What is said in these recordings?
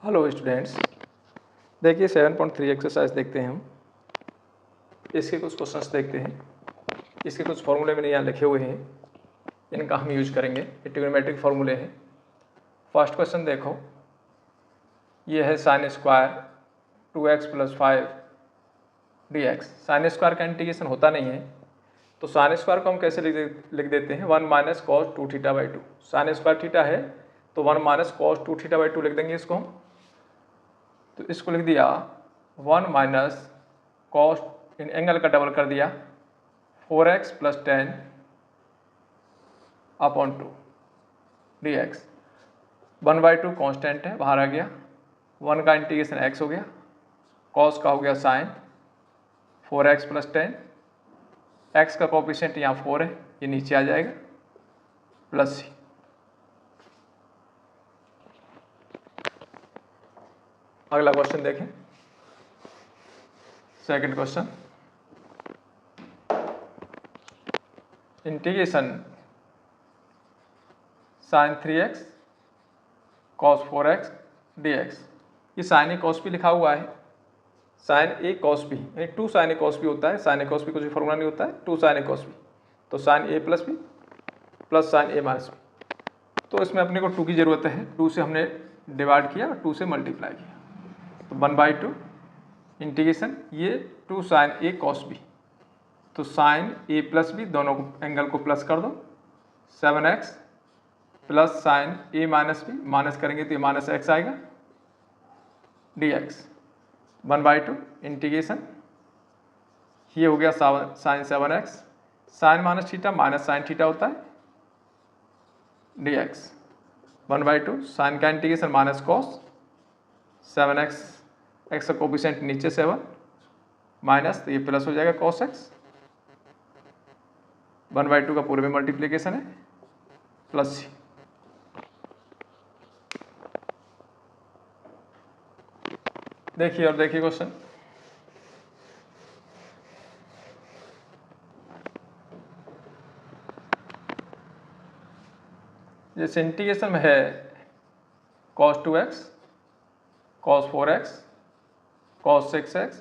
Hello students, देखिए 7.3 exercise देखते हैं हम। इसके कुछ क्वेश्चंस देखते हैं। इसके कुछ फॉर्मूले मैंने यहाँ लिखे हुए हैं, इनका हम यूज करेंगे। ये ट्रिग्नोमेट्रिक फॉर्मूले हैं। फर्स्ट क्वेश्चन देखो, ये है sine square 2x + 5 dx। Sine square का इंटीग्रेशन होता नहीं है, तो साइन स्क्वायर को हम कैसे लिख देते हैं 1 - cos 2θ/2। साइन स्क्वायर थीटा है तो 1 - cos 2θ/2 लिख देंगे इसको हम। तो इसको लिख दिया 1 - cos, इन एंगल का डबल कर दिया 4x + 10/2 dx। 1/2 कांस्टेंट है, बाहर आ गया। 1 का इंटीग्रेशन x हो गया, cos का हो गया sin 4x + 10। x का कोफिशिएंट यहाँ 4 है, ये नीचे आ जाएगा प्लस c। अगला क्वेश्चन देखें, second question. Integration sin 3x cos 4x dx। ये sin a cos b लिखा हुआ है। sin a cos b यानी 2 sin a cos b होता है। sin a cos b कुछ फॉर्मूला नहीं होता है, 2 sin a cos b। तो sin a + b plus sin a - b। तो इसमें अपने को 2 की ज़रूरत है। 2 से हमने डिवाइड किया और 2 से मल्टीप्लाई किया, तो 1/2 इंटीग्रेशन ये 2 sin a cos b। तो sin a + b दोनों एंगल को प्लस कर दो, 7x plus sin a - b, minus करेंगे तो ये -x आएगा dx। 1/2 इंटीग्रेशन ये हो गया sin 7x, sin - minus sin theta होता है dx। 1/2 sin का integration minus cos 7x, x का कोफिशिएंट नीचे 7 माइनस, तो ये प्लस हो जाएगा cos x। 1/2 का पूरे में मल्टीप्लिकेशन है प्लस c। देखिए और देखिए क्वेश्चन। जैसे इंटीग्रेशन में है cos 2x cos 4x cos 6x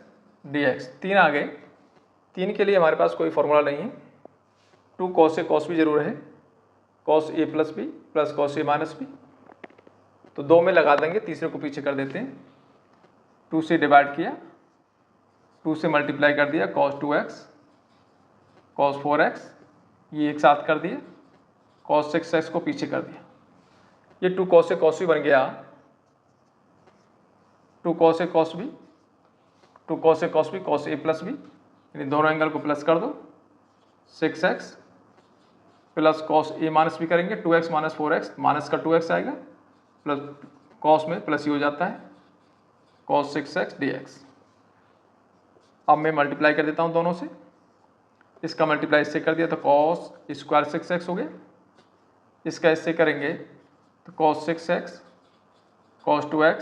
dx। 3 आ गए। 3 के लिए हमारे पास कोई फॉर्मूला नहीं है। 2 cos a cos b जरूर है, cos a + b plus cos a - b। तो 2 में लगा देंगे, तीसरे को पीछे कर देते हैं। 2 से डिवाइड किया, 2 से मल्टीप्लाई कर दिया cos 2x cos 4x, ये एक साथ कर दिए, cos 6x को पीछे कर दिया। ये 2 cos a cos b बन गया 2 cos a cos b, 2 cos a cos b cos a + b, यानी दोनों एंगल को प्लस कर दो। 6x plus cos a - b करेंगे, 2x - 4x, माइनस का 2x आएगा, प्लस cos में प्लस ही हो जाता है cos 6x dx। अब मैं मल्टीप्लाई कर देता हूँ दोनों से। इसका मल्टीप्लाई इससे कर दिया तो cos स्क्वायर 6x हो गया। इसका इससे करेंगे तो cos 6x cos 2x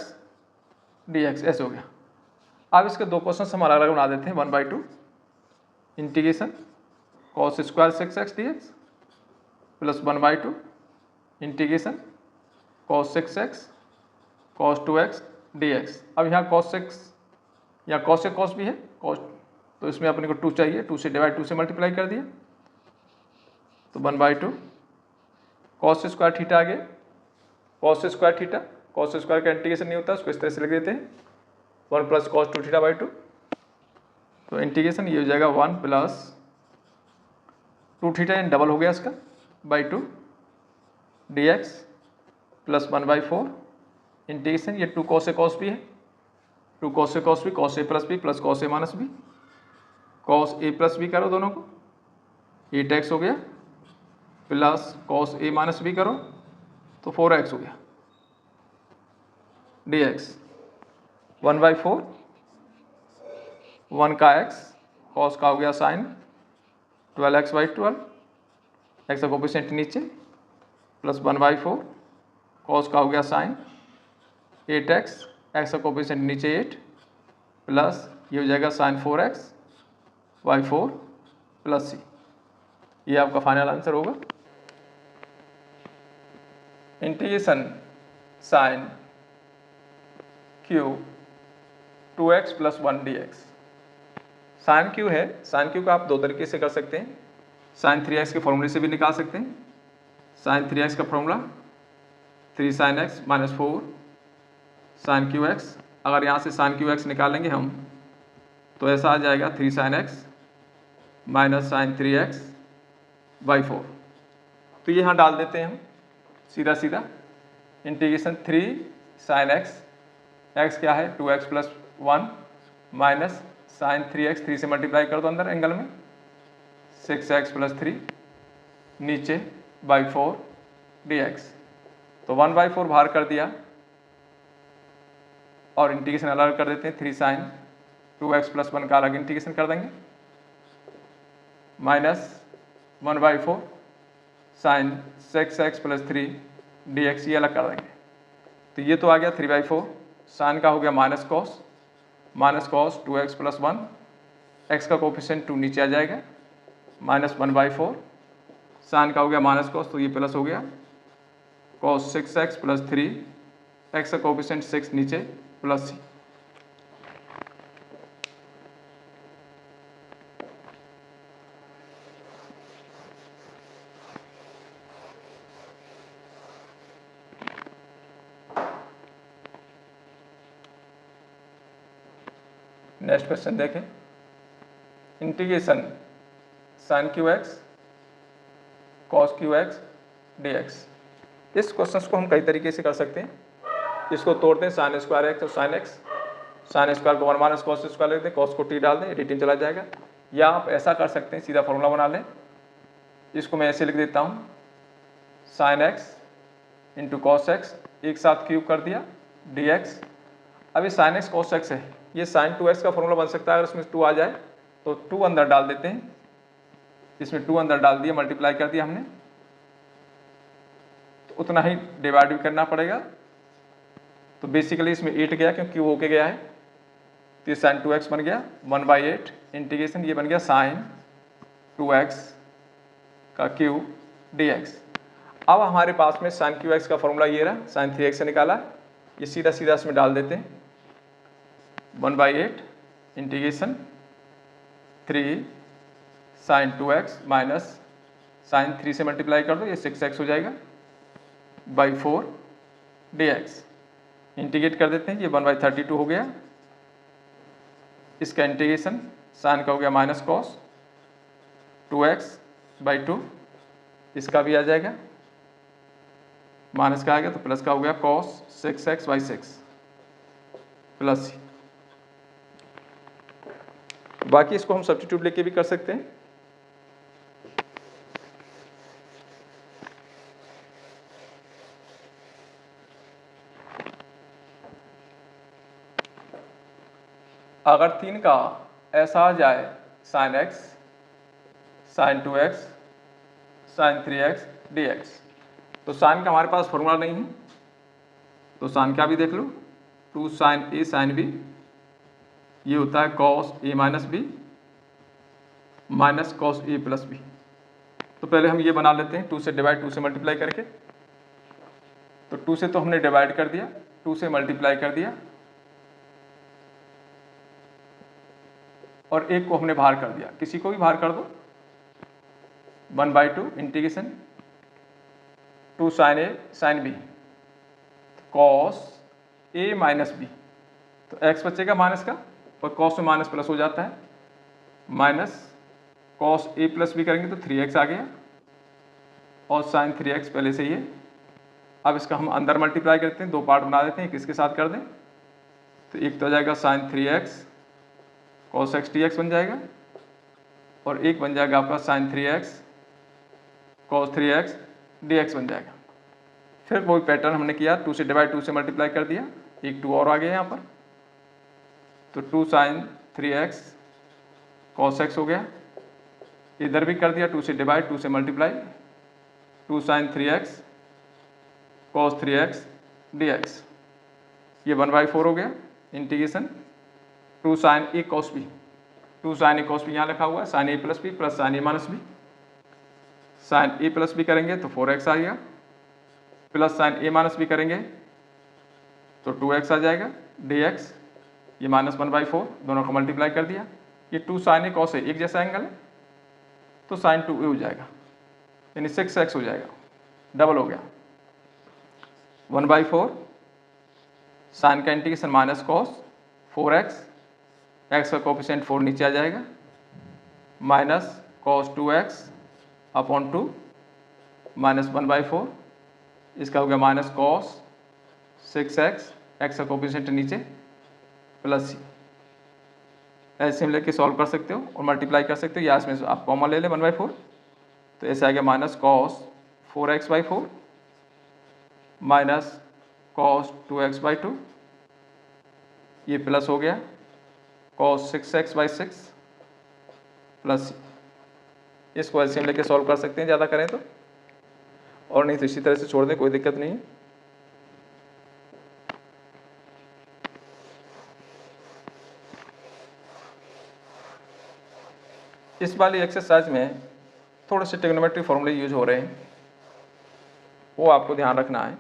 dx ऐसे हो गया। अब इसके दो क्वेश्चन हम अलग अलग बना देते हैं। 1/2 integration cos square 6x dx plus 1/2 integration cos 6x cos 2x dx। अब यहाँ cos 6 या cos a cos b है, cos, तो इसमें अपने को 2 चाहिए। 2 से डिवाइड, 2 से मल्टीप्लाई कर दिया, तो 1/2 cos स्क्वायर थीटा आ गया। cos square theta, cos square का इंटीग्रेशन नहीं होता, उसको इस तरह से लिख देते हैं 1 + cos 2θ/2। तो इंटीग्रेशन ये हो जाएगा 1 + 2θ, यानी डबल हो गया इसका, /2 dx प्लस 1/4 इंटीग्रेशन ये 2 cos a cos b है, 2 cos a cos b cos a + b plus cos a - b, cos a + b करो दोनों को, 8x हो गया, प्लस cos a - b करो तो 4x हो गया dx। 1/4 1 का x, cos का हो गया sin 12x/12, x का कोफिशिएंट नीचे, प्लस 1/4 cos का हो गया sin 8x, x का कोफिशिएंट नीचे 8, प्लस ये हो जाएगा sin 4x/4 प्लस c। ये आपका फाइनल आंसर होगा। Integration sin cube 2x plus 1 dx। Sine cube है, साइन क्यू का आप दो तरीके से कर सकते हैं, साइन 3x के फॉर्मूले से भी निकाल सकते हैं। साइन 3x का formula 3 sin x minus 4 sine Q x. अगर यहाँ से साइन क्यू एक्स निकालेंगे हम तो ऐसा आ जाएगा 3 sin x minus sine 3x by 4। तो ये यहाँ डाल देते हैं हम सीधा सीधा, इंटीग्रेशन 3 sin x, x क्या है 2x plus 1 minus sine 3x, 3 से मल्टीप्लाई कर दो अंदर एंगल में, 6x प्लस 3 नीचे बाई 4 dx। तो 1/4 बाहर कर दिया और इंटीग्रेशन अलग कर देते हैं, 3 sin 2x प्लस 1 का अलग इंटीग्रेशन कर देंगे minus 1/4 sign 6x plus 3 dx, ये अलग कर देंगे। तो ये तो आ गया 3/4, साइन का हो गया minus cos 2x plus 1, x का कोफिशिएंट 2 नीचे आ जाएगा माइनस 1/4, साइन का हो गया माइनस कॉस तो ये प्लस हो गया कॉस 6x प्लस 3, x का कोफिशिएंट 6 नीचे प्लस c। नेक्स्ट क्वेश्चन देखें, integration sine Q x cos Q x dx। इस क्वेश्चन को हम कई तरीके से कर सकते हैं। इसको तोड़ते हैं, साइन स्क्वायर एक्स और साइन एक्स, साइन स्क्वायर को 1 माइनस कॉस स्क्वायर लेते हैं, कॉस को t डाल दें, एडिटिंग चला जाएगा। या आप ऐसा कर सकते हैं, सीधा फॉर्मूला बना लें। इसको मैं ऐसे लिख देता हूँ, sign x into cos x एक साथ क्यूब कर दिया dx। अब ये साइन एक्स कॉस एक्स है, ये साइन 2x का फॉर्मूला बन सकता है। अगर इसमें 2 आ जाए तो 2 अंदर डाल देते हैं, इसमें 2 अंदर डाल दिया, मल्टीप्लाई कर दिया हमने, तो उतना ही डिवाइड भी करना पड़ेगा। तो बेसिकली इसमें 8 गया क्योंकि क्यू होके गया है, तो ये साइन 2x बन गया 1/8 इंटीग्रेशन, ये बन गया साइन 2x का क्यूब dx। अब हमारे पास में साइन क्यू एक्स का फॉर्मूला ये रहा, साइन 3x से निकाला, ये सीधा सीधा इसमें डाल देते हैं 1/8 integration 3 sign 2x minus sign 3 से मल्टीप्लाई कर दो, ये 6x हो जाएगा बाई 4 dx। इंटीग्रेट कर देते हैं, ये 1/32 हो गया। इसका इंटीग्रेशन साइन का हो गया माइनस कॉस 2x बाई 2, इसका भी आ जाएगा, माइनस का आ गया तो प्लस का हो गया cos 6x by 6 plus c। बाकी इसको हम सब्स्टिट्यूट लेके भी कर सकते हैं। अगर 3 का ऐसा आ जाए sine x sine 2x sine 3x dx, तो साइन का हमारे पास फॉर्मूला नहीं है, तो साइन का भी देख लो, 2 साइन a साइन b, ये होता है cos a minus b minus cos a plus b. तो पहले हम ये बना लेते हैं, 2 से डिवाइड 2 से मल्टीप्लाई करके। तो 2 से तो हमने डिवाइड कर दिया, 2 से मल्टीप्लाई कर दिया और एक को हमने बाहर कर दिया, किसी को भी बाहर कर दो, 1/2 integration 2 sine a sine b cos a minus b, तो x बचेगा माइनस का और कॉस में माइनस प्लस हो जाता है, minus cos a plus b करेंगे तो 3x आ गया और साइन 3x पहले से ही है। अब इसका हम अंदर मल्टीप्लाई करते हैं, 2 पार्ट बना देते हैं, किसके साथ कर दें, तो एक तो आ जाएगा sign 3x cos x dx बन जाएगा और एक बन जाएगा आपका sign 3x cos 3x dx बन जाएगा। फिर वही पैटर्न हमने किया, 2 से डिवाइड 2 से मल्टीप्लाई कर दिया, एक 2 और आ गया यहाँ पर, तो 2 साइन 3x कॉस x हो गया, इधर भी कर दिया 2 से डिवाइड 2 से multiply, 2 sign 3x cos 3x dx, ये 1/4 हो गया integration 2 sine a cos b, 2 sine a cos b यहाँ लिखा हुआ है, sine a plus b plus sine a minus b, sine a plus b करेंगे तो 4x आएगा, plus sine a minus b करेंगे तो 2x आ जाएगा dx, ये -1/4 दोनों को मल्टीप्लाई कर दिया, ये 2 sin a cos a एक जैसा एंगल है तो sin 2a हो जाएगा, यानी 6x हो जाएगा, डबल हो गया। 1/4 साइन का integration minus cos 4x, x का कोफिशिएंट 4 नीचे आ जाएगा, minus cos 2x upon 2 minus 1/4, इसका हो गया माइनस कॉस 6x, x का कोफिशिएंट नीचे प्लस c। ऐसे में लेके सॉल्व कर सकते हो और मल्टीप्लाई कर सकते हो, या इसमें आप कॉमन ले लें 1/4, तो ऐसे आ गया minus cos 4x/4 minus cos 2x/2, ये प्लस हो गया कॉस 6x/6 प्लस c। इसको ऐसे में लेके सॉल्व कर सकते हैं ज़्यादा करें तो, और नहीं तो इसी तरह से छोड़ दें, कोई दिक्कत नहीं है। इस वाली एक्सरसाइज में थोड़े से ट्रिग्नोमेट्री फॉर्मूले यूज हो रहे हैं, वो आपको ध्यान रखना है।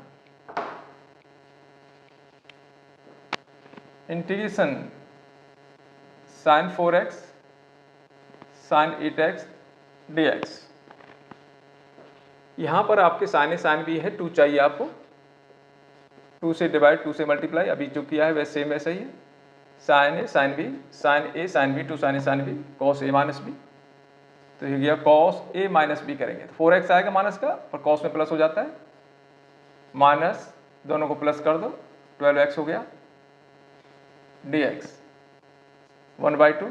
Integration sin 4x sin 8x dx, यहाँ पर आपके sin a sin b है, 2 चाहिए आपको, 2 से डिवाइड 2 से मल्टीप्लाई, अभी जो किया है वैसे सेम वैसा ही है। sin a sin b sin a sin b 2 sin a sin b cos a minus b, तो ये गया cos a माइनस b करेंगे तो 4x आएगा माइनस का, और cos में प्लस हो जाता है, माइनस दोनों को प्लस कर दो 12x हो गया dx 1/2,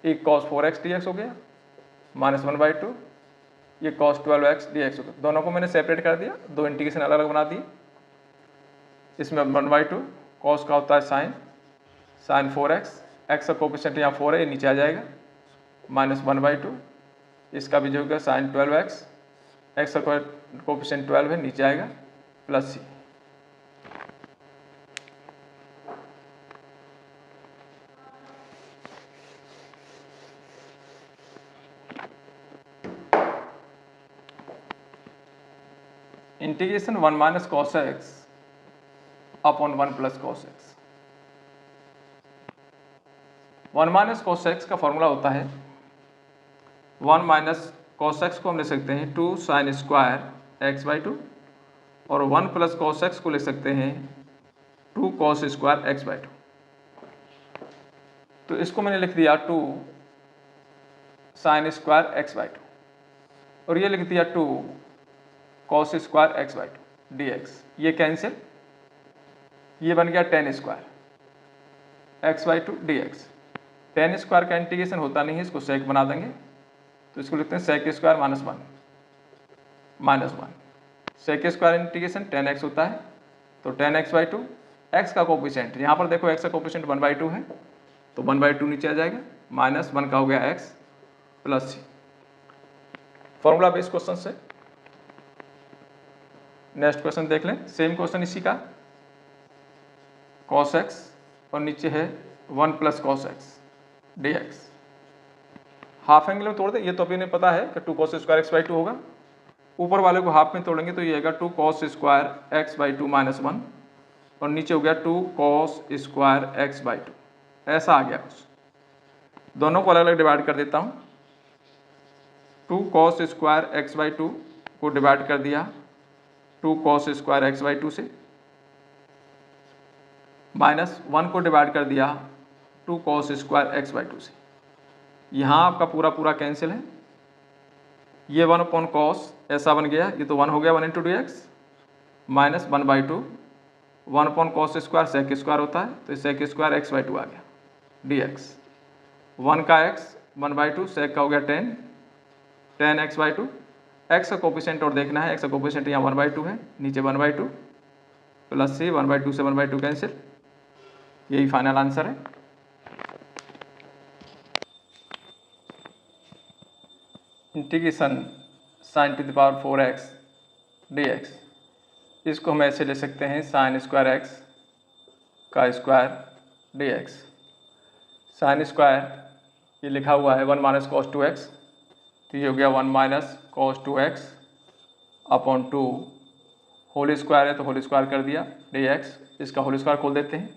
एक cos 4x dx हो गया माइनस 1/2, ये cos 12x dx हो गया। दोनों को मैंने सेपरेट कर दिया, दो इंटीग्रेशन अलग अलग बना दिए। इसमें 1/2 cos का होता है sin 4x, x का कोफिशिएंट यहाँ 4 है, ये नीचे आ जाएगा माइनस 1/2, इसका भी जो होगा sin 12x, x का कोफिशिएंट 12 है, नीचे आएगा plus c। Integration 1 minus cos x upon 1 plus cos x. 1 minus cos x का फॉर्मूला होता है 1 माइनस कॉस एक्स को हम लिख सकते हैं 2 साइन स्क्वायर x/2, और 1 प्लस कॉस एक्स को लिख सकते हैं 2 कॉस स्क्वायर x/2। तो इसको मैंने लिख दिया 2 साइन स्क्वायर x/2, और ये लिख दिया 2 कॉस स्क्वायर x/2 dx, ये कैंसिल, ये बन गया tan square x/2 dx। tan square का इंटीग्रेशन होता नहीं है, इसको सेक बना देंगे, तो इसको लिखते हैं sec square minus 1, sec square integration tan x होता है, तो tan x/2, x का कोफिशिएंट यहाँ पर देखो x का कोफिशिएंट 1/2 है, तो 1/2 नीचे आ जाएगा, माइनस 1 का हो गया x plus c। Formula based question से नेक्स्ट क्वेश्चन देख लें, सेम क्वेश्चन इसी का, cos x और नीचे है 1 plus cos x dx। Half angle में तोड़ दे, ये तो अभी नहीं पता है कि 2 cos स्क्वायर x/2 होगा, ऊपर वाले को हाफ में तोड़ेंगे तो ये आएगा 2 cos स्क्वायर x/2 माइनस 1, और नीचे हो गया 2 cos स्क्वायर x/2, ऐसा आ गया कुछ। दोनों को अलग अलग डिवाइड कर देता हूँ, 2 cos स्क्वायर x/2 को डिवाइड कर दिया 2 cos स्क्वायर x/2 से, माइनस 1 को डिवाइड कर दिया 2 cos स्क्वायर x/2 से। यहाँ आपका पूरा पूरा कैंसिल है, ये 1 अपॉन कॉस ऐसा बन गया, ये तो 1 हो गया 1 into dx, minus 1/2, 1 upon cos square sec square होता है, तो सेक स्क्वायर x/2 आ गया dx, 1 का x 1/2, सेक का हो गया 10 x/2, x का कोफिशिएंट और देखना है, x का कोफिशिएंट यहाँ 1/2 है, नीचे 1/2 प्लस c, 1/2 से 1/2 कैंसिल, यही फाइनल आंसर है। Integration sin to the power 4x dx, इसको हम ऐसे ले सकते हैं sin स्क्वायर x का स्क्वायर dx। sin स्क्वायर ये लिखा हुआ है 1 माइनस कॉस 2x, तो ये हो गया 1 minus cos 2x upon 2, whole square है तो होल स्क्वायर कर दिया dx, इसका होल स्क्वायर खोल देते हैं,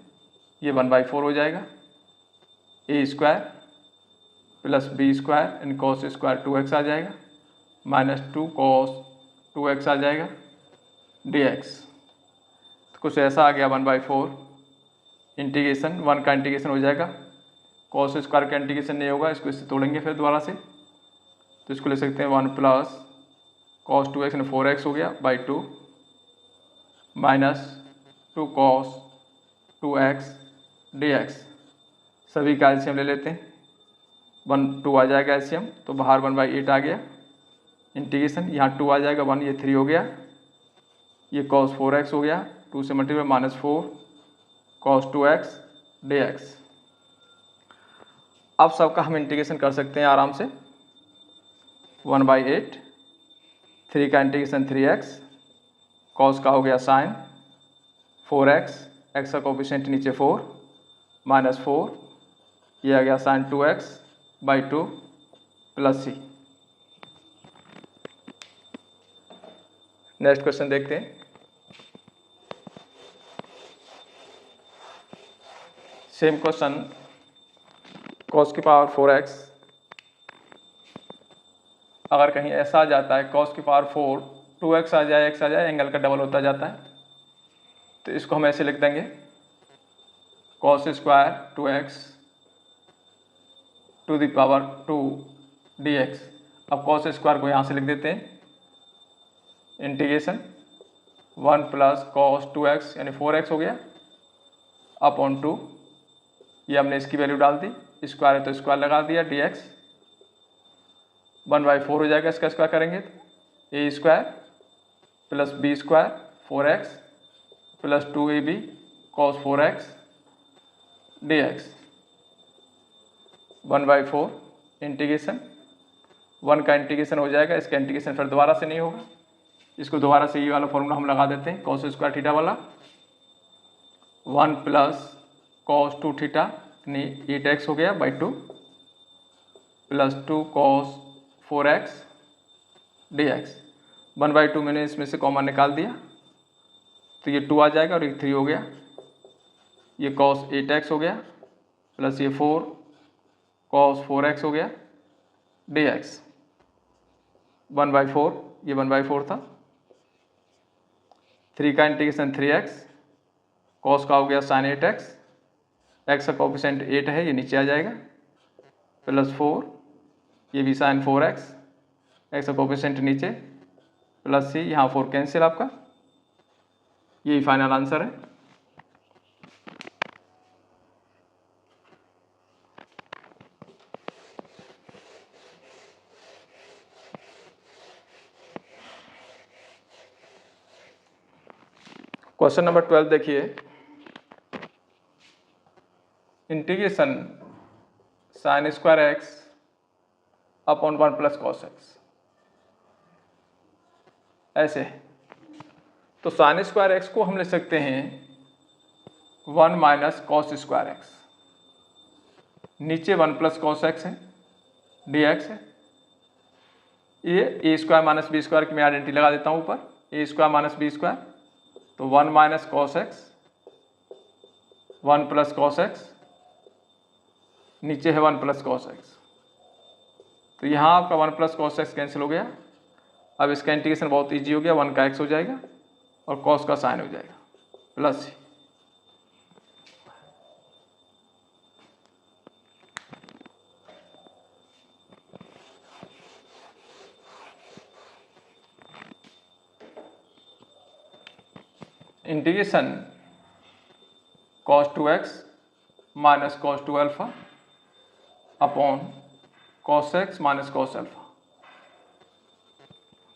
ये 1/4 हो जाएगा। ए स्क्वायर प्लस बी स्क्वायर इन कॉस स्क्वायर 2x आ जाएगा, -2 cos 2x आ जाएगा dx। तो कुछ ऐसा आ गया 1/4 इंटीग्रेशन 1 का इंटीग्रेशन हो जाएगा। कॉस स्क्वायर का इंटीग्रेशन नहीं होगा, इसको इससे तोड़ेंगे फिर दोबारा से, तो इसको ले सकते हैं 1 + cos 2x यानी 4x हो गया /2 -2 cos 2x dx। सभी का एलसीएम ले लेते हैं, 1 2 आ जाएगा एलसीएम, तो बाहर 1/8 आ गया इंटीग्रेशन, यहाँ 2 आ जाएगा 1, ये 3 हो गया, ये cos 4x हो गया, 2 से मल्टीप्लाई -4 cos 2x dx। अब सबका हम इंटीग्रेशन कर सकते हैं आराम से, 1/8, 3 का इंटीग्रेशन 3x, cos का हो गया sin 4x, x का कोफिशिएंट नीचे 4 -4, ये आ गया sin 2x/2 plus c। Next question देखते हैं। सेम क्वेश्चन, cos की पावर 4x, अगर कहीं ऐसा आ जाता है cos की पावर 4 2x आ जाए, x आ जाए, एंगल का डबल होता जाता है, तो इसको हम ऐसे लिख देंगे cos square 2x to the power 2 dx। अब cos स्क्वायर को यहाँ से लिख देते हैं, इंटीग्रेशन 1 + cos 2x यानी 4x हो गया अपॉन 2, ये हमने इसकी वैल्यू डाल दी, स्क्वायर है तो स्क्वायर लगा दिया dx, 1/4 हो जाएगा, इसका स्क्वायर करेंगे तो A square plus B square 4x plus 2ab cos 4x dx, 1/4 integration 1 का इंटीग्रेशन हो जाएगा, इसका इंटीग्रेशन फिर दोबारा से नहीं होगा, इसको दोबारा से ये वाला फॉर्मूला हम लगा देते हैं, cos स्क्वायर थीटा वाला, 1 + cos 2 थीटा यानी 8x हो गया /2 प्लस 2 cos 4x dx, 1/2 मैंने इसमें से कॉमन निकाल दिया, तो ये 2 आ जाएगा और ये 3 हो गया, ये cos 8x हो गया प्लस ये 4 cos 4x हो गया dx, 1/4, ये 1/4 था, 3 का इंटीग्रेशन 3x, cos का हो गया sin 8x, x का कोफिशिएंट 8 है, ये नीचे आ जाएगा, प्लस 4, ये भी sin 4x, x का कोफिशिएंट नीचे, प्लस c, यहाँ 4 कैंसिल आपका, यही फाइनल आंसर है। क्वेश्चन नंबर 12 देखिए, integration sin square x upon 1 + cos x, ऐसे तो sin स्क्वायर x को हम ले सकते हैं 1 - cos स्क्वायर x, नीचे 1 + cos x है dx है, ये a स्क्वायर - b स्क्वायर की मैं आइडेंटिटी लगा देता हूँ ऊपर, a स्क्वायर - b स्क्वायर, तो 1 - cos x 1 + cos x, नीचे है 1 + cos x, तो यहाँ आपका 1 + cos x कैंसिल हो गया। अब इसका इंटीग्रेशन बहुत इजी हो गया, 1 का x हो जाएगा और cos का sin हो जाएगा plus c। Integration cos 2x - cos 2 alpha upon cos x - cos alpha,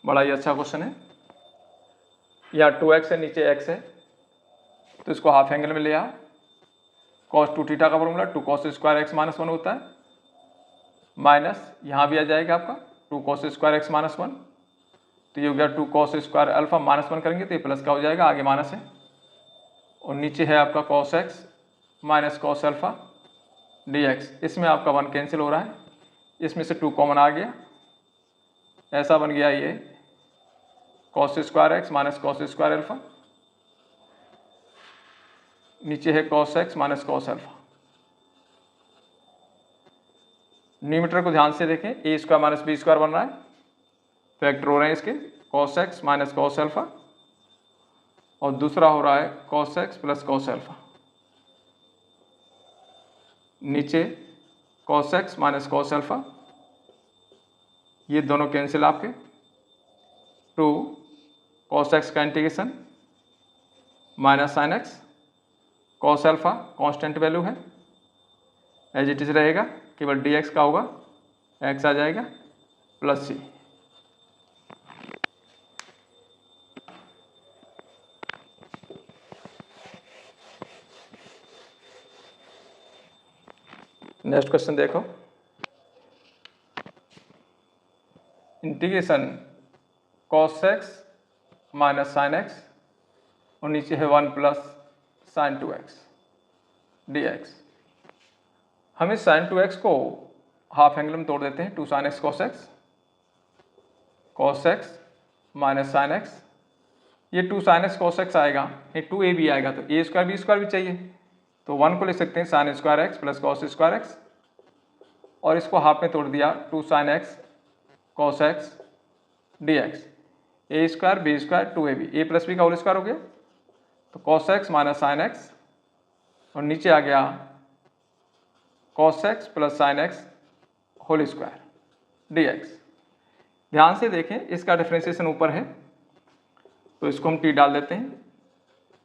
बड़ा ही अच्छा क्वेश्चन है। यहाँ 2x है, नीचे x है, तो इसको हाफ एंगल में ले आओ, cos 2 थीटा का फॉर्मूला 2 cos स्क्वायर x - 1 होता है, माइनस यहाँ भी आ जाएगा आपका 2 cos स्क्वायर x - 1, तो ये हो गया 2 cos स्क्वायर अल्फा -1 करेंगे तो ये प्लस का हो जाएगा, आगे माइनस है, और नीचे है आपका cos x - cos alpha dx, इसमें आपका 1 कैंसिल हो रहा है, इसमें से 2 कॉमन आ गया, ऐसा बन गया ये cos square x - cos square alpha नीचे है cos X minus cos alpha. Numerator को ध्यान से देखें, A square minus B square बन रहा है, फैक्टर हो रहे हैं इसके cos X minus cos alpha, और दूसरा हो रहा है cos x plus cos alpha. नीचे cos X minus cos alpha, ये दोनों कैंसिल आपके, टू कॉस एक्स का integration minus sine X, cos alpha constant value है, एज इट इज रहेगा, केवल डी एक्स का होगा, एक्स आ जाएगा प्लस सी। नेक्स्ट क्वेश्चन देखो, integration cos X minus sine X और नीचे है 1 plus sign 2x D x. हम इस साइन 2x को हाफ एंगल में तोड़ देते हैं, 2 sine X cos X minus sine x, ये 2 साइन एक्स कॉस एक्स आएगा, ये 2a भी आएगा, तो a स्क्वायर बी स्क्वायर भी चाहिए, तो 1 को लिख सकते हैं sine square X plus cos square X, और इसको हाफ में तोड़ दिया, 2 sine X cos x D X, A square B square 2ab, A plus B का होल स्क्वायर हो गया, तो cos X minus sine X, और नीचे आ गया cos x plus sine X whole square D X. ध्यान से देखें, इसका डिफ्रेंसिएशन ऊपर है, तो इसको हम टी डाल देते हैं,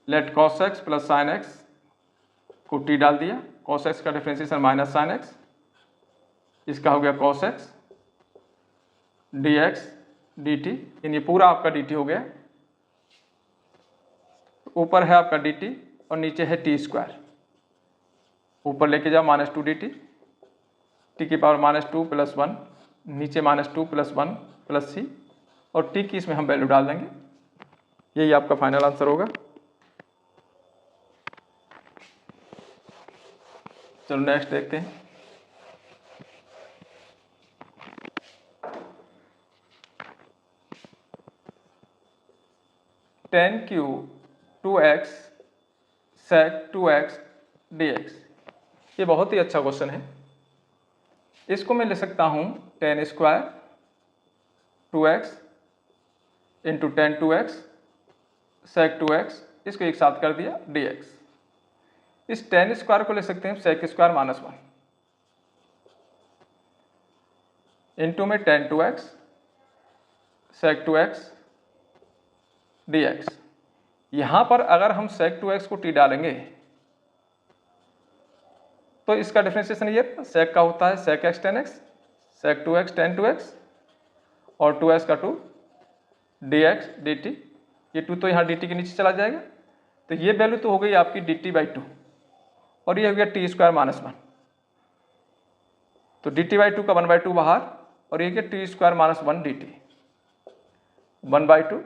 let cos x plus sine x को टी डाल दिया, कॉस एक्स का डिफ्रेंसिएशन माइनस साइन एक्स, इसका हो गया cos x D x d t, यानी पूरा आपका डी टी हो गया, ऊपर है आपका डी टी और नीचे है टी स्क्वायर, ऊपर लेके जाओ -2 डी टी, टी की पावर -2 प्लस 1, नीचे -2 प्लस 1 प्लस सी, और टी की इसमें हम वैल्यू डाल देंगे, यही आपका फाइनल आंसर होगा। चलो नेक्स्ट देखते हैं, tan cube 2x sec 2x dx, ये बहुत ही अच्छा क्वेश्चन है। इसको मैं ले सकता हूँ tan square 2x into tan 2x sec 2x, इसको एक साथ कर दिया dx। इस tan स्क्वायर को ले सकते हैं sec स्क्वायर -1 इंटू में tan 2x sec 2x dx। यहाँ पर अगर हम sec 2x को t डालेंगे तो इसका डिफरेंशिएशन ये sec का होता है sec x tan x, sec 2x tan 2x और 2x का 2 dx dt, ये 2 तो यहाँ dt के नीचे चला जाएगा, तो ये वैल्यू तो हो गई आपकी dt/2 और ये हो गया t स्क्वायर -1, तो dt/2 का 1/2 बाहर और ये क्या t square -1 dt 1/2,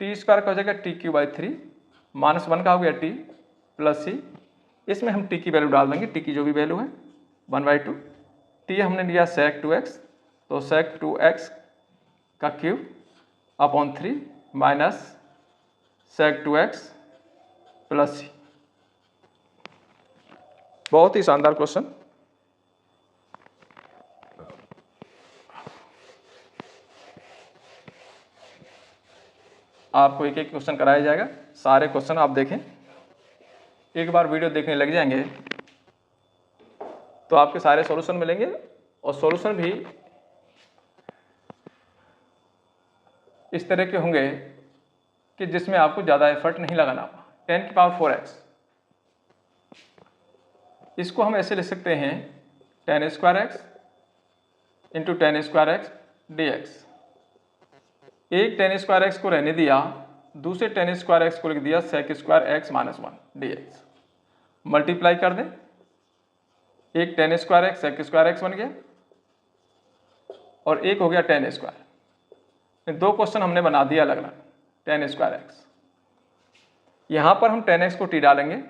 T square का हो जाएगा t³/3, -1 का हो गया t प्लस सी, इसमें हम t की वैल्यू डाल देंगे, t की जो भी वैल्यू है 1/2, t हमने लिया sec 2x, तो sec 2x का cube upon 3 minus sec 2x plus C. बहुत ही शानदार क्वेश्चन। आपको एक एक क्वेश्चन कराया जाएगा, सारे क्वेश्चन आप देखें, एक बार वीडियो देखने लग जाएंगे तो आपके सारे सॉल्यूशन मिलेंगे, और सॉल्यूशन भी इस तरह के होंगे कि जिसमें आपको ज़्यादा एफर्ट नहीं लगाना होगा। 10 की पावर 4x, इसको हम ऐसे लिख सकते हैं tan square x into tan square x dx। एक tan स्क्वायर x को रहने दिया, दूसरे tan स्क्वायर x को लिख दिया sec square x -1 dx, multiply कर दें, एक tan square x sec square x बन गया और एक हो गया tan स्क्वायर। दो क्वेश्चन हमने बना दिया अलग अलग, tan स्क्वायर x, यहां पर हम tan x को t डालेंगे,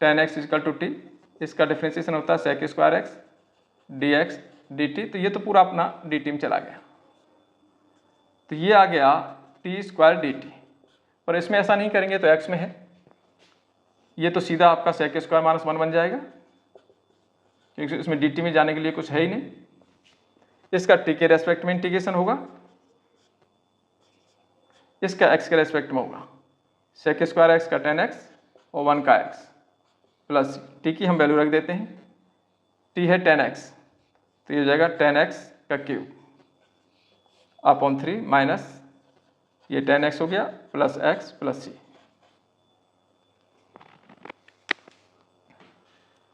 tan x = t, इसका डिफरेंशिएशन होता है sec square x dx dt, तो ये तो पूरा अपना dt में चला गया, तो ये आ गया t² dt, पर इसमें ऐसा नहीं करेंगे तो x में है, ये तो सीधा आपका sec स्क्वायर माइनस 1 बन जाएगा, क्योंकि इसमें dt में जाने के लिए कुछ है ही नहीं। इसका t के रेस्पेक्ट में इंटीग्रेशन होगा, इसका x के रेस्पेक्ट में होगा, sec स्क्वायर x का tan x और 1 का x प्लस t की हम वैल्यू रख देते हैं, t है tan x, तो ये हो जाएगा tan x का क्यूब अपॉन 3 माइनस ये tan x हो गया plus x plus c।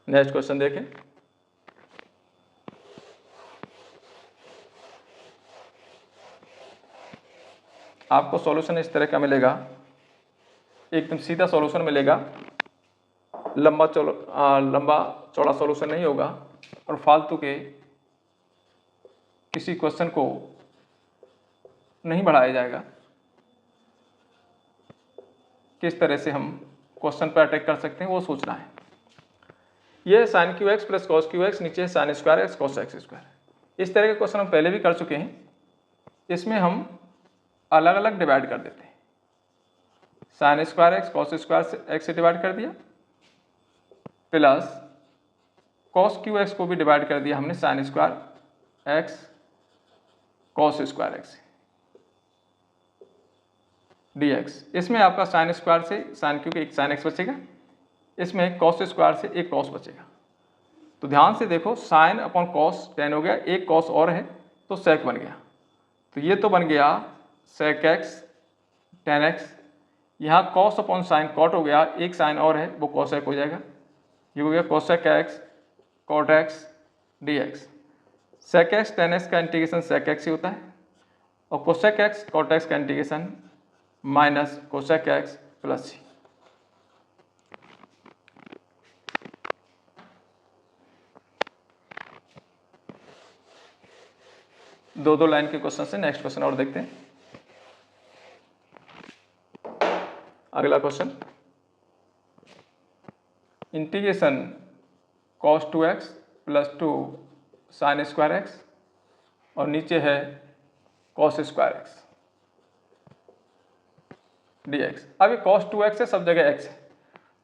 Next question देखें। आपको सॉल्यूशन इस तरह का मिलेगा, एकदम सीधा सॉल्यूशन मिलेगा, लंबा चौड़ा सॉल्यूशन नहीं होगा, और फालतू के किसी क्वेश्चन को नहीं बढ़ाया जाएगा। किस तरह से हम क्वेश्चन पर अटैक कर सकते हैं वो सोचना है। ये sine Q X plus cos Q X, नीचे sine square X cos X square. इस तरह के क्वेश्चन हम पहले भी कर चुके हैं। इसमें हम अलग अलग डिवाइड कर देते हैं, sine square X cos square x से डिवाइड कर दिया, प्लस कॉस क्यू एक्स को भी डिवाइड कर दिया हमने sign square X cos square x dx। इसमें आपका साइन स्क्वायर से साइन क्यू के एक साइन एक्स बचेगा, इसमें कॉस स्क्वायर से एक कॉस बचेगा। तो ध्यान से देखो, साइन अपॉन कॉस टेन हो गया, एक कॉस और है तो सेक बन गया, तो ये तो बन गया सेक एक्स टेन एक्स। यहाँ कॉस अपॉन साइन कॉट हो गया, एक साइन और है वो कॉसेक हो जाएगा, ये हो गया cosec X cot X dx। Sec X tan X का इंटीग्रेशन सेक एक्स ही होता है, और कोसेक एक्स कॉट एक्स का integration minus cosec X plus C. दो लाइन के क्वेश्चन से नेक्स्ट क्वेश्चन और देखते हैं। अगला question, integration cos 2x plus 2 sign square X, और नीचे है कॉस स्क्वायर एक्स dx। अब ये कॉस 2x है, सब जगह x है,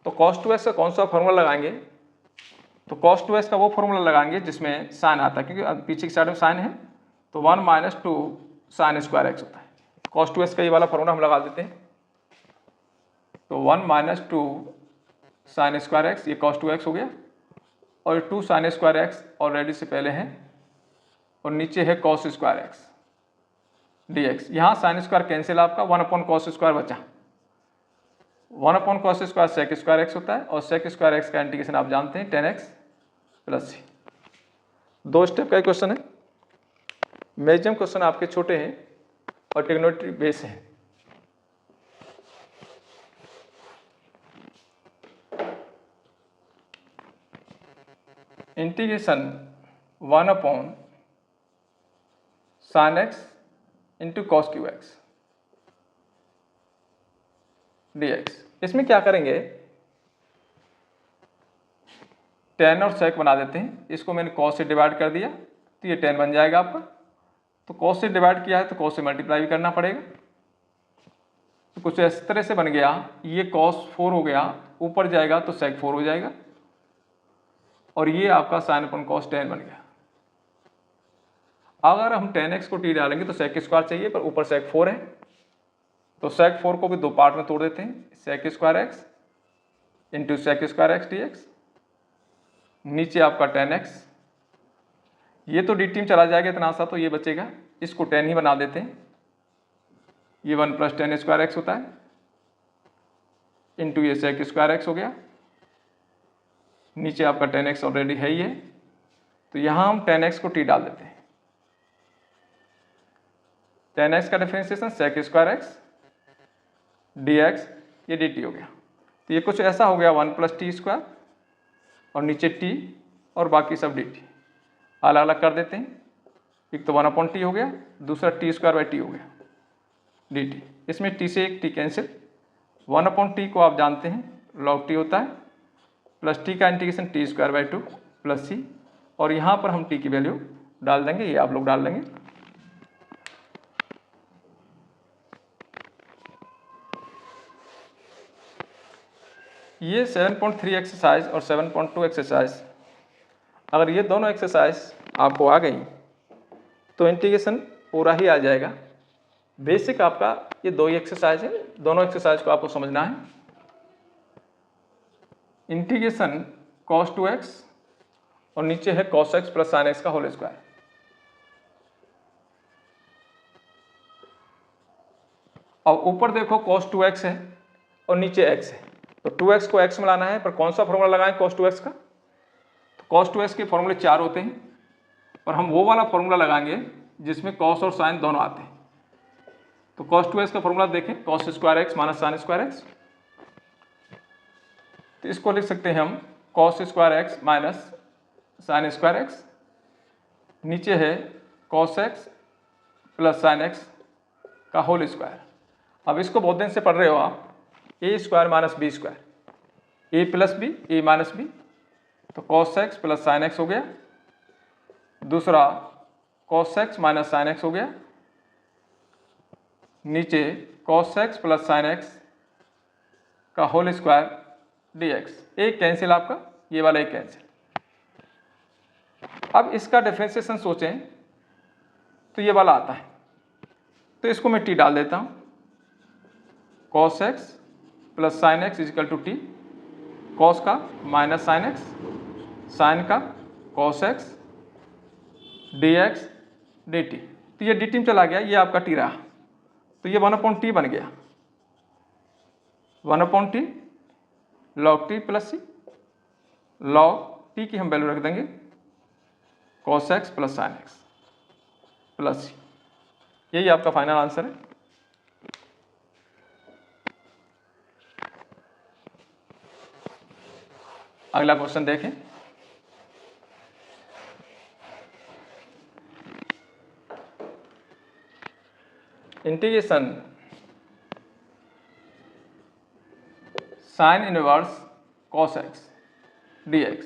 तो कॉस 2x का कौन सा फॉर्मूला लगाएंगे? तो कॉस 2x का वो फॉर्मूला लगाएंगे जिसमें साइन आता है, क्योंकि पीछे की साइड में साइन है, तो 1 माइनस 2 साइन स्क्वायर एक्स होता है। कॉस 2x का ये वाला फॉर्मूला हम लगा देते हैं, तो 1 माइनस 2 साइन स्क्वायर एक्स, ये कॉस 2x हो गया, और 2 साइन स्क्वायर एक्स ऑलरेडी से पहले है, और नीचे है कॉस स्क्वायर एक्स dx। यहाँ साइन स्क्वायर कैंसिल, आपका 1 अपॉन कॉस स्क्वायर बचा, 1 upon cos square sec square x होता है, और सेक स्क्वायर एक्स का इंटीग्रेशन आप जानते हैं tan x plus c. 2 step का क्वेश्चन है, मैक्सिमम क्वेश्चन आपके छोटे हैं और ट्रिग्नोमेट्री बेस है। Integration 1 upon sine x into cos Q x dx। इसमें क्या करेंगे, टेन और सेक बना देते हैं, इसको मैंने कॉस से डिवाइड कर दिया तो ये टेन बन जाएगा आपका, तो कॉस से डिवाइड किया है तो कॉस से मल्टीप्लाई भी करना पड़ेगा, तो कुछ इस तरह से बन गया, ये कॉस 4 हो गया, ऊपर जाएगा तो सेक 4 हो जाएगा, और ये आपका साइन अपन कॉस 10 बन गया। अगर हम 10x को t डालेंगे तो सेक स्क्वायर चाहिए, पर ऊपर सेक 4 है, तो सेक 4 को भी 2 पार्ट में तोड़ देते हैं, sec square x into sec square x dx, नीचे आपका 10x, ये तो dt में चला जाएगा इतना सा, तो ये बचेगा, इसको 10 ही बना देते हैं, ये 1 प्लस 10 स्क्वायर एक्स होता है, इंटू ये सेक स्क्वायर एक्स हो गया, नीचे आपका 10x ऑलरेडी है ही है, तो यहाँ हम 10x को t डाल देते हैं, 10x का differentiation sec square x dx, ये dt हो गया, तो ये कुछ ऐसा हो गया 1 प्लस टी स्क्वायर, और नीचे t और बाकी सब dt अलग अलग कर देते हैं, एक तो 1 अपॉन टी हो गया, दूसरा टी स्क्वायर बाई टी हो गया dt। इसमें t से एक t कैंसिल, 1 अपॉन टी को आप जानते हैं लॉग टी होता है, प्लस टी का integration T square by 2 plus C, और यहाँ पर हम t की वैल्यू डाल देंगे, ये आप लोग डाल देंगे। ये 7.3 एक्सरसाइज और 7.2 एक्सरसाइज, अगर ये दोनों एक्सरसाइज आपको आ गई तो इंटीग्रेशन पूरा ही आ जाएगा। बेसिक आपका ये दो ही एक्सरसाइज है, दोनों एक्सरसाइज को आपको समझना है। इंटीग्रेशन cos 2x और नीचे है cos x plus sin x का होल स्क्वायर। अब ऊपर देखो cos 2x है और नीचे x है, तो 2x को x में लाना है, पर कौन सा फॉर्मूला लगाएं cos 2x का? तो cos 2x के फॉर्मूले 4 होते हैं, और हम वो वाला फॉर्मूला लगाएंगे जिसमें cos और sin दोनों आते हैं। तो cos 2x का फॉर्मूला देखें, cos square x minus sin square x। तो इसको लिख सकते हैं हम cos square x minus sin square x। नीचे है cos x plus sin x का होल स्क्वायर। अब इसको बहुत दिन से पढ़ रहे हो आप, ए स्क्वायर माइनस बी स्क्वायर, ए प्लस बी ए माइनस बी, तो cos x plus sin x हो गया। दूसरा cos x minus sin x हो गया। नीचे cos x plus sin x का होल स्क्वायर dx। एक कैंसिल आपका, ये वाला एक कैंसिल। अब इसका डिफरेंशिएशन सोचें तो ये वाला आता है, तो इसको मैं t डाल देता हूँ। cos x plus sin x equal to टी, cos का माइनस sin x, sin का cos x dx dt। तो ये dt में चला गया, ये आपका t रहा, तो ये 1/t बन गया। 1/t log t plus c, log t की हम वैल्यू रख देंगे cos x plus sin x plus c। यही आपका फाइनल आंसर है। अगला क्वेश्चन देखें। Integration sine inverse cos x dx।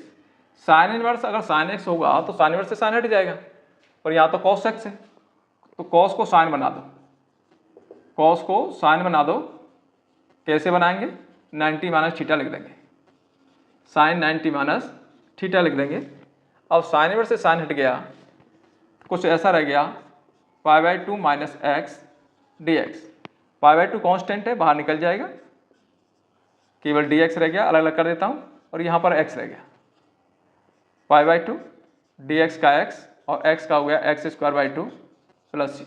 Sine inverse अगर sin x होगा तो साइन इनवर्स से साइन हट जाएगा, और यहाँ तो cos x है, तो cos को साइन बना दो, cos को साइन बना दो। कैसे बनाएंगे? 90 माइनस थीटा लिख देंगे, साइन 90 माइनस थीटा लिख देंगे। अब साइन इनवर्स से साइन हट गया, कुछ ऐसा रह गया π/2 माइनस एक्स dx। π/2 कॉन्स्टेंट है, बाहर निकल जाएगा, केवल dx रह गया, अलग अलग कर देता हूँ, और यहाँ पर x रह गया। π/2 dx का x और x का हो गया x²/2 प्लस c।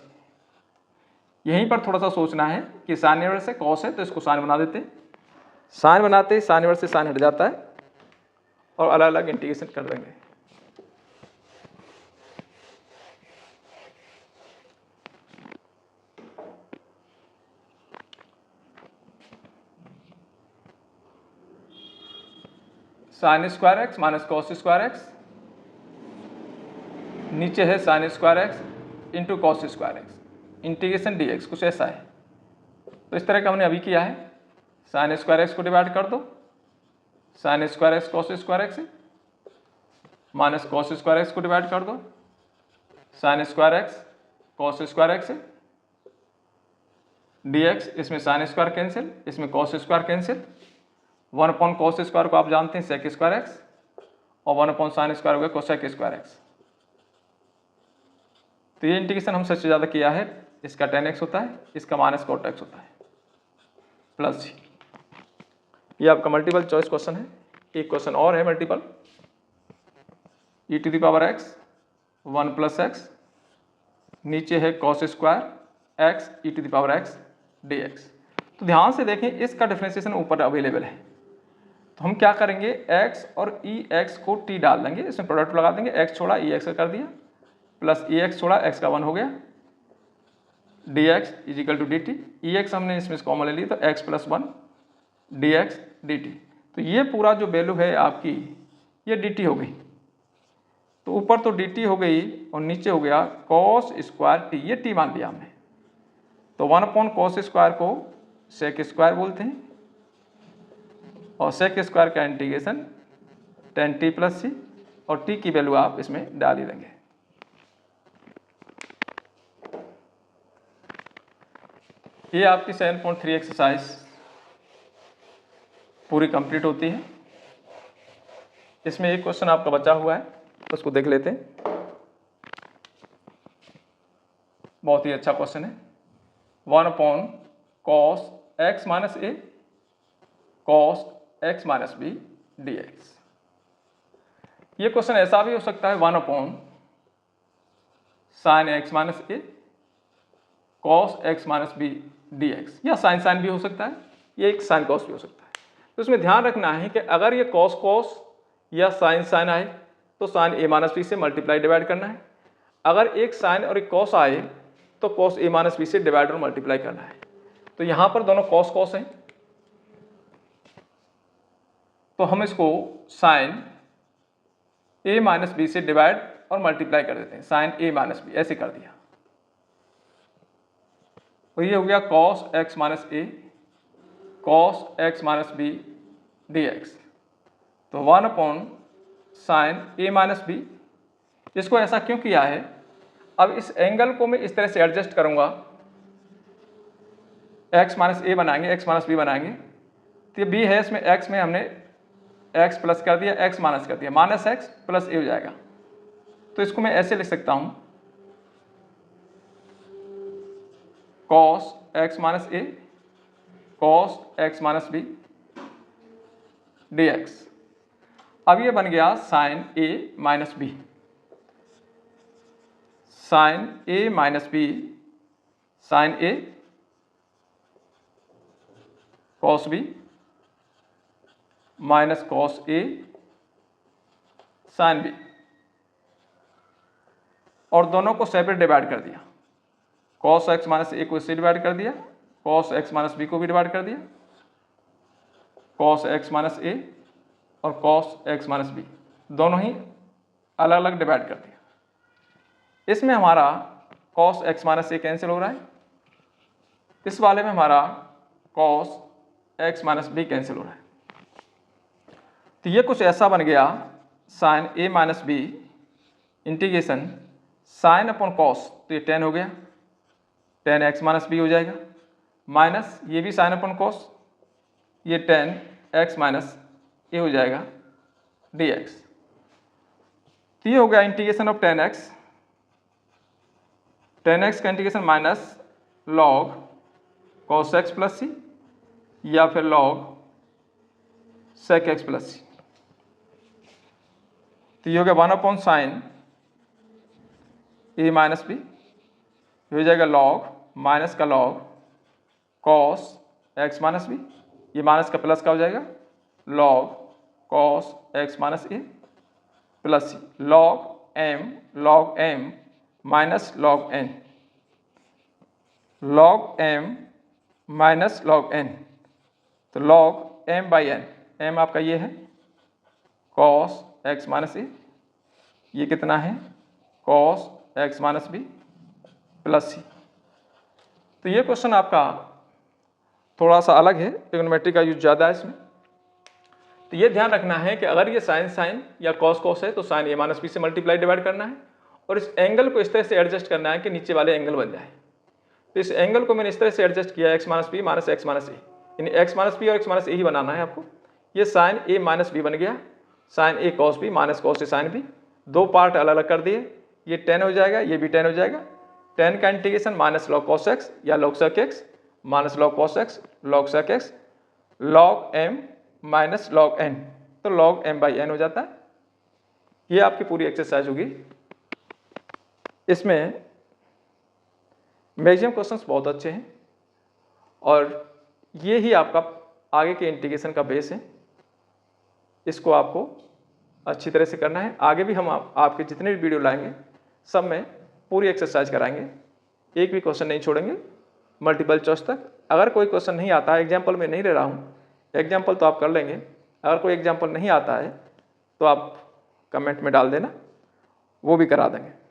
यहीं पर थोड़ा सा सोचना है कि साइन इनवर्स से cos है तो इसको साइन बना देते हैं, साइन बनाते ही साइन इनवर्स से साइन हट जाता है, और अलग अलग इंटीग्रेशन कर देंगे। Sign square x minus cos square x, नीचे है sign square x into cos square x, integration dx कुछ ऐसा है। तो इस तरह का हमने अभी किया है, साइन स्क्वायर एक्स को डिवाइड कर दो sign square X cos square x से, माइनस कॉस स्क्वायर एक्स को डिवाइड कर दो sign square X cos square x से, dx, इसमें साइन स्क्वायर कैंसिल, इसमें cos square cancel. 1/cos square को आप जानते हैं सेक स्क्वायर एक्स, और 1/sin स्क्वायर हो गया कोसेक स्क्वायर एक्स। तो ये इंटीग्रेशन हम सबसे ज़्यादा किया है, इसका tan x होता है, इसका माइनस cot x होता है प्लस जी। ये आपका मल्टीपल चॉइस क्वेश्चन है। एक क्वेश्चन और है मल्टीपल, e⁻x 1 प्लस एक्स, नीचे है cos square x e⁻x dx। तो ध्यान से देखें, इसका डिफरेंशिएशन ऊपर अवेलेबल है, तो हम क्या करेंगे, x और ex को t डाल देंगे, इसमें प्रोडक्ट लगा देंगे, x छोड़ा ex का कर दिया, प्लस ex छोड़ा x का 1 हो गया, dx equal to dt। ex हमने इसमें कॉमन ले ली तो x प्लस 1 dx dt। तो ये पूरा जो वैल्यू है आपकी, ये dt हो गई, तो ऊपर तो dt हो गई और नीचे हो गया cos स्क्वायर t, ये t मान लिया हमने। तो 1/cos स्क्वायर को सेक स्क्वायर बोलते हैं, और सेक स्क्वायर का integration tan t plus c, और t की वैल्यू आप इसमें डाल ही देंगे। ये आपकी 7.3 एक्सरसाइज पूरी कंप्लीट होती है। इसमें एक क्वेश्चन आपका बचा हुआ है, उसको देख लेते हैं। बहुत ही अच्छा क्वेश्चन है। 1 cos x minus a cos x minus b d x. ये क्वेश्चन ऐसा भी हो सकता है 1 sin x minus a cos x minus b d x, या sin भी हो सकता है, ये एक sin cos भी हो सकता है। तो इसमें ध्यान रखना है कि अगर ये cos या sin आए तो sin a माइनस बी से मल्टीप्लाई डिवाइड करना है। अगर एक sin और एक cos आए तो cos a माइनस बी से डिवाइड और मल्टीप्लाई करना है। तो यहाँ पर दोनों cos हैं, तो हम इसको sin a माइनस बी से डिवाइड और मल्टीप्लाई कर देते हैं, sin a माइनस बी ऐसे कर दिया। तो ये हो गया cos x minus a cos x minus b d x. तो 1 sin a माइनस बी, इसको ऐसा क्यों किया है? अब इस एंगल को मैं इस तरह से एडजस्ट करूंगा, x माइनस ए बनाएंगे, x माइनस बी बनाएंगे, तो ये b है, इसमें x में हमने x प्लस कर दिया, x माइनस कर दिया, माइनस x प्लस ए हो जाएगा। तो इसको मैं ऐसे लिख सकता हूं, cos x minus a cos x minus b d x. अब ये बन गया sin a minus b, sin a minus b sin a cos b minus cos a sin b, और दोनों को सेपरेट डिवाइड कर दिया। cos x माइनस ए को इससे डिवाइड कर दिया, cos x माइनस बी को भी डिवाइड कर दिया, cos x माइनस ए और cos x माइनस बी दोनों ही अलग अलग डिवाइड कर दिया। इसमें हमारा cos x minus a cancel हो रहा है, इस वाले में हमारा cos x minus b cancel हो रहा है। तो ये कुछ ऐसा बन गया sin a minus b integration sin upon cos, तो ये 10 हो गया, 10 x माइनस बी हो जाएगा, माइनस ये भी sin अपॉन cos, ये 10 x माइनस ए हो जाएगा डी एक्स। तो ये हो गया इंटीग्रेशन ऑफ 10x का integration minus log cos x plus C या फिर log sec x प्लस सी। तो ये हो गया 1 sin a माइनस बी, हो जाएगा log माइनस का log cos x minus b, ये माइनस का प्लस का हो जाएगा log cos x minus a plus c, log m minus log n, log m minus log n, तो log m by n, m आपका ये है cos x माइनस ए, ये कितना है cos x minus b plus सी। तो ये क्वेश्चन आपका थोड़ा सा अलग है, ट्रिग्नोमेट्री का यूज ज़्यादा है इसमें। तो ये ध्यान रखना है कि अगर ये sin या cos है तो sin a माइनस बी से मल्टीप्लाई डिवाइड करना है, और इस एंगल को इस तरह से एडजस्ट करना है कि नीचे वाले एंगल बन जाए। तो इस एंगल को मैंने इस तरह से एडजस्ट किया x minus b minus x minus a, यानी x माइनस बी और x माइनस ए ही बनाना है आपको। ये sin a माइनस बी बन गया, sin a cos b minus cos a sin b, दो पार्ट अलग अलग कर दिए, ये 10 हो जाएगा, ये भी 10 हो जाएगा। 10 का integration minus log cos x या log sec x minus log cos x log sec x log m minus log n, तो log m बाई n हो जाता है। ये आपकी पूरी एक्सरसाइज होगी। इसमें मैक्सिमम क्वेश्चंस बहुत अच्छे हैं और ये ही आपका आगे के इंटीग्रेशन का बेस है। इसको आपको अच्छी तरह से करना है। आगे भी हम आपके जितने भी वीडियो लाएंगे सब में पूरी एक्सरसाइज कराएंगे, एक भी क्वेश्चन नहीं छोड़ेंगे मल्टीपल चॉइस तक। अगर कोई क्वेश्चन नहीं आता है, एग्जाम्पल में नहीं ले रहा हूँ, एग्जाम्पल तो आप कर लेंगे, अगर कोई एग्जाम्पल नहीं आता है तो आप कमेंट में डाल देना, वो भी करा देंगे।